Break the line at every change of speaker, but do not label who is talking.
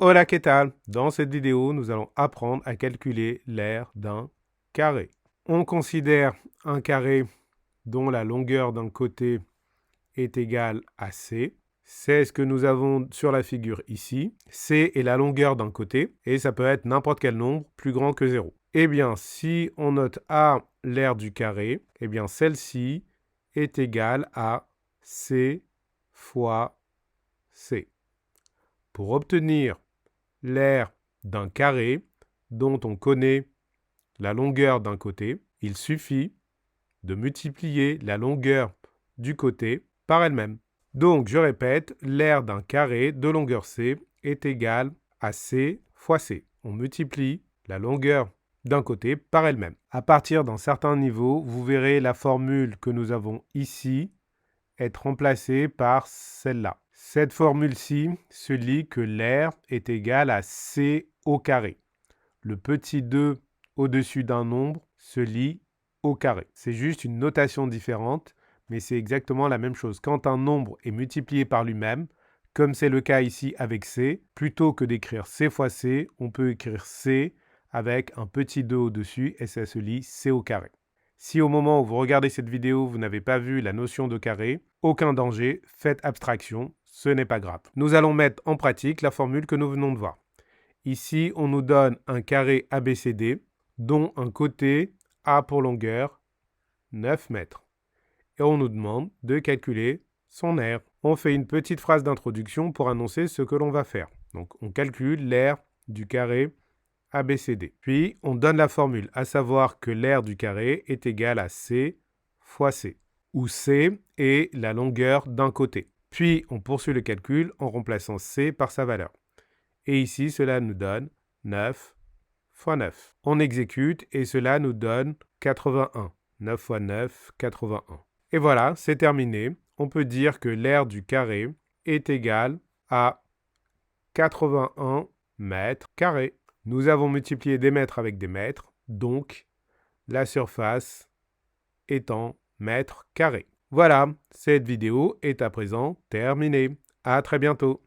Hola, ¿qué tal? Dans cette vidéo, nous allons apprendre à calculer l'aire d'un carré. On considère un carré dont la longueur d'un côté est égale à C. C'est ce que nous avons sur la figure ici. C est la longueur d'un côté et ça peut être n'importe quel nombre plus grand que 0. Eh bien, si on note A l'aire du carré, eh bien celle-ci est égale à C fois C. Pour obtenir l'aire d'un carré dont on connaît la longueur d'un côté, il suffit de multiplier la longueur du côté par elle-même. Donc, je répète, l'aire d'un carré de longueur C est égale à C fois C. On multiplie la longueur d'un côté par elle-même. À partir d'un certain niveau, vous verrez la formule que nous avons ici être remplacée par celle-là. Cette formule-ci se lit que l'aire est égale à C au carré. Le petit 2 au-dessus d'un nombre se lit au carré. C'est juste une notation différente, mais c'est exactement la même chose. Quand un nombre est multiplié par lui-même, comme c'est le cas ici avec C, plutôt que d'écrire C fois C, on peut écrire C avec un petit 2 au-dessus et ça se lit C au carré. Si au moment où vous regardez cette vidéo, vous n'avez pas vu la notion de carré, aucun danger, faites abstraction, ce n'est pas grave. Nous allons mettre en pratique la formule que nous venons de voir. Ici, on nous donne un carré ABCD dont un côté a pour longueur 9 mètres. Et on nous demande de calculer son aire. On fait une petite phrase d'introduction pour annoncer ce que l'on va faire. Donc, on calcule l'aire du carré ABCD. Puis, on donne la formule, à savoir que l'aire du carré est égale à C fois C, où C est la longueur d'un côté. Puis, on poursuit le calcul en remplaçant C par sa valeur. Et ici, cela nous donne 9 fois 9. On exécute et cela nous donne 81. 9 fois 9, 81. Et voilà, c'est terminé. On peut dire que l'aire du carré est égale à 81 mètres carrés. Nous avons multiplié des mètres avec des mètres, donc la surface est en mètres carrés. Voilà, cette vidéo est à présent terminée. À très bientôt.